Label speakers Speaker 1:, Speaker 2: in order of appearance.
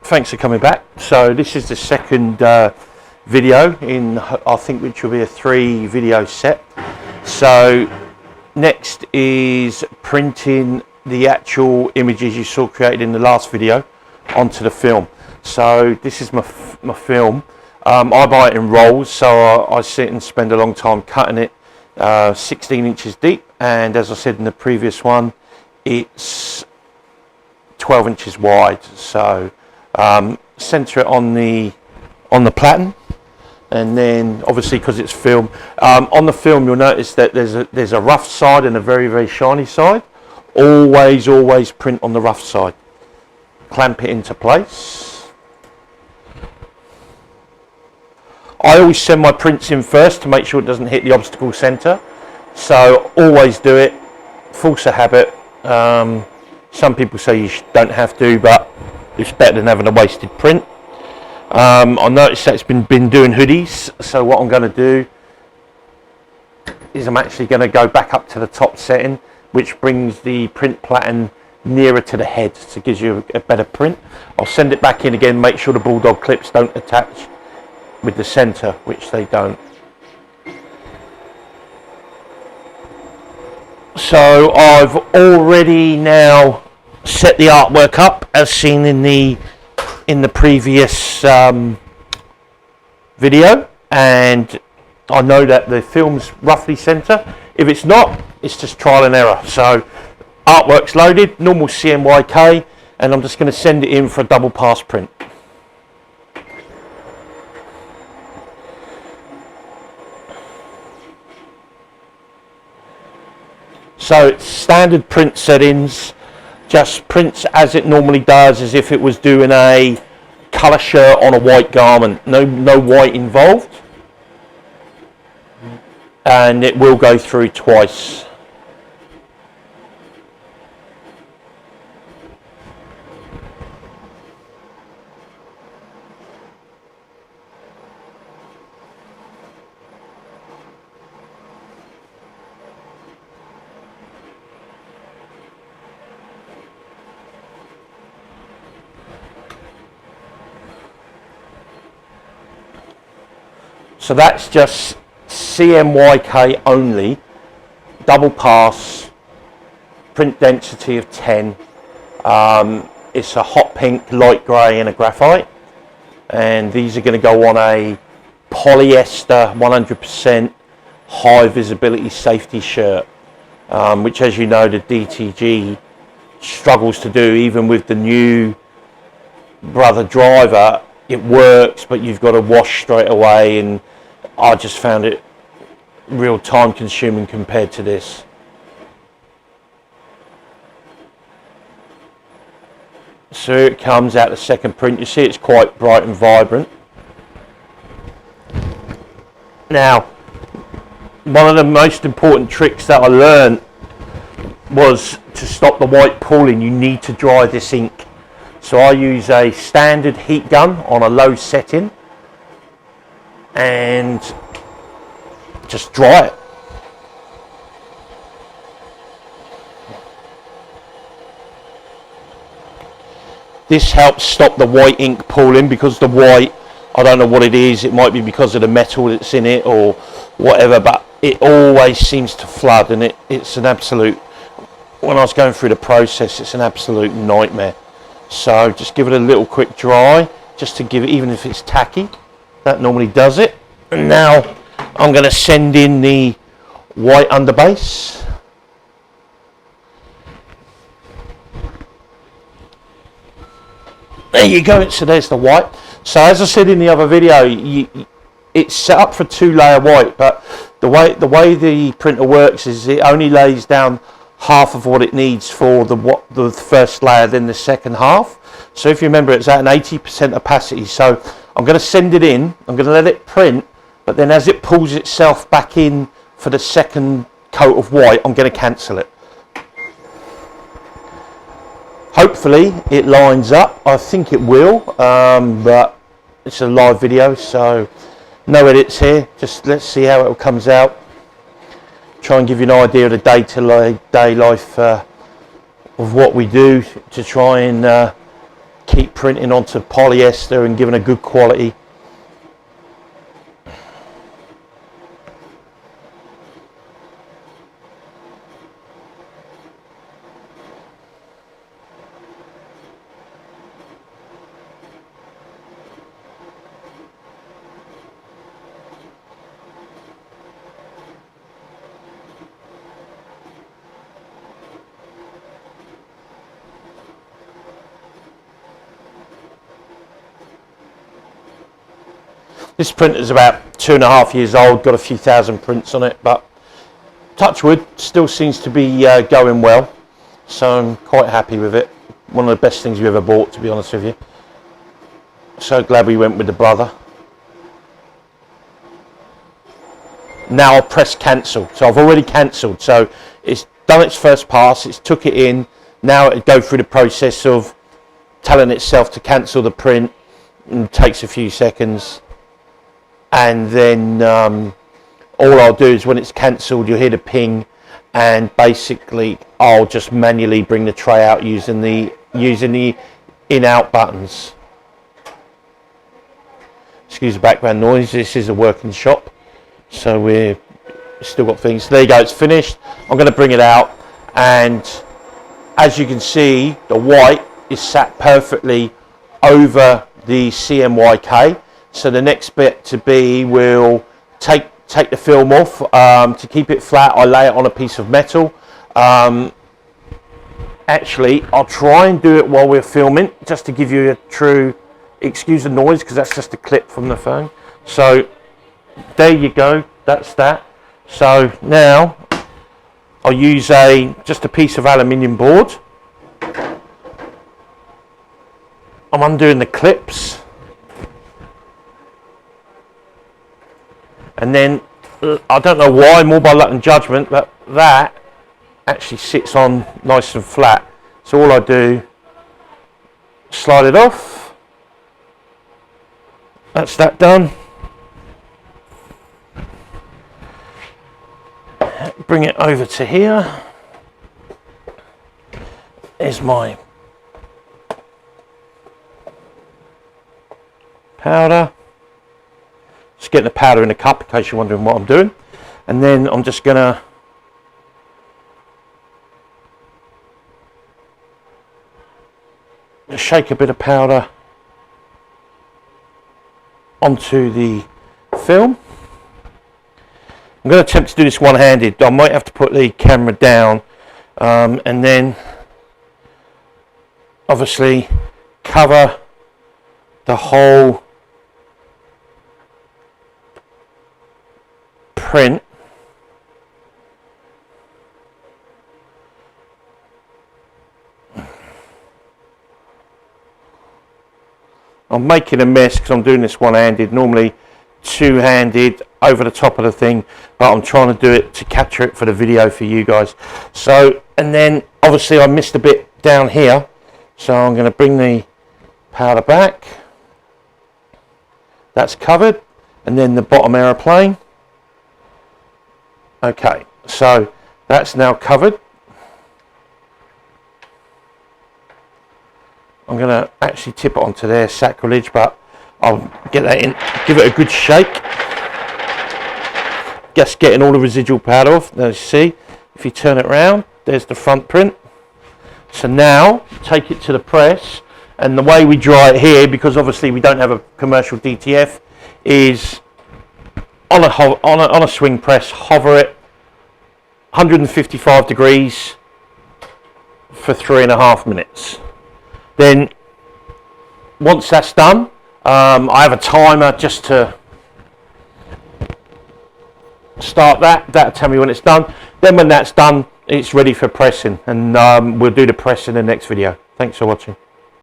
Speaker 1: thanks for coming back. So this is the second video in, I think, which will be a 3 video set. So next is printing the actual images you saw created in the last video onto the film. So this is my film. I buy it in rolls, so I sit and spend a long time cutting it, 16 inches deep, and as I said in the previous one, it's 12 inches wide. So center it on the platen, and then obviously, because it's film, on the film you'll notice that there's a rough side and a very, very shiny side. Always print on the rough side. Clamp it into place. I always send my prints in first to make sure it doesn't hit the obstacle center, so always do it. Force of habit. Some people say you don't have to, but it's better than having a wasted print. I noticed that it's been doing hoodies, so what I'm going to do is I'm actually going to go back up to the top setting, which brings the print platen nearer to the head, so it gives you a better print. I'll send it back in again, make sure the bulldog clips don't attach with the center, which they don't. So I've already now set the artwork up as seen in the previous video, and I know that the film's roughly center. If it's not, it's just trial and error. So artwork's loaded, normal CMYK, and I'm just going to send it in for a double pass print. So it's standard print settings, just prints as it normally does, as if it was doing a colour shirt on a white garment. No white involved, and it will go through twice. So that's just CMYK only, double pass, print density of 10. It's a hot pink, light grey and a graphite. And these are going to go on a polyester 100% high visibility safety shirt, which, as you know, the DTG struggles to do. Even with the new Brother driver, it works, but you've got to wash straight away, and I just found it real time consuming compared to this. So it comes out the second print. You see it's quite bright and vibrant. Now, one of the most important tricks that I learned was to stop the white pooling. You need to dry this ink. So I use a standard heat gun on a low setting and just dry it. This helps stop the white ink pooling, because the white, I don't know what it is, it might be because of the metal that's in it or whatever, but it always seems to flood, and it's an absolute, when I was going through the process, it's an absolute nightmare. So just give it a little quick dry, just to give it, even if it's tacky, that normally does it. And now I'm going to send in the white underbase. There you go. So there's the white. So as I said in the other video, it's set up for 2-layer white, but the way the printer works is it only lays down half of what it needs for the first layer, then the second half. So if you remember, it's at an 80% opacity. So I'm going to send it in, I'm going to let it print, but then as it pulls itself back in for the second coat of white, I'm going to cancel it. Hopefully it lines up. I think it will, but it's a live video, so no edits here. Just let's see how it comes out. Try and give you an idea of the day-to-day life of what we do to try and keep printing onto polyester and giving a good quality. This printer is about 2.5 years old, got a few thousand prints on it, but touch wood, still seems to be going well, so I'm quite happy with it. One of the best things we ever bought, to be honest with you. So glad we went with the Brother. Now I'll press cancel. So I've already cancelled, so it's done its first pass, it's took it in. Now it'll go through the process of telling itself to cancel the print, and it takes a few seconds. And then all I'll do is when it's cancelled, you'll hear the ping, and basically I'll just manually bring the tray out using the in-out buttons. Excuse the background noise. This is a working shop, so we're still got things. There you go. It's finished. I'm going to bring it out, and as you can see, the white is sat perfectly over the CMYK. So the next bit to be, we'll take the film off. To keep it flat, I lay it on a piece of metal. Actually, I'll try and do it while we're filming, just to give you a true, excuse the noise, because that's just a clip from the phone. So there you go, that's that. So now I'll use just a piece of aluminium board. I'm undoing the clips. And then, I don't know why, more by luck than judgment, but that actually sits on nice and flat. So all I do, slide it off. That's that done. Bring it over to here. There's my powder. Just getting the powder in a cup in case you're wondering what I'm doing. And then I'm just going to shake a bit of powder onto the film. I'm going to attempt to do this one-handed. I might have to put the camera down and then obviously cover the whole print. I'm making a mess because I'm doing this one-handed, normally two-handed over the top of the thing, but I'm trying to do it to capture it for the video for you guys. So, and then obviously I missed a bit down here, so I'm going to bring the powder back. That's covered, and then the bottom aeroplane. Okay, so that's now covered. I'm going to actually tip it onto there, sacrilege, but I'll get that in, give it a good shake. Just getting all the residual powder off. Now you see, if you turn it around, there's the front print. So now, take it to the press, and the way we dry it here, because obviously we don't have a commercial DTF, is on a swing press, hover it 155 degrees for 3.5 minutes. Then once that's done, I have a timer just to start that. That'll tell me when it's done. Then when that's done, it's ready for pressing, and we'll do the press in the next video. Thanks for watching.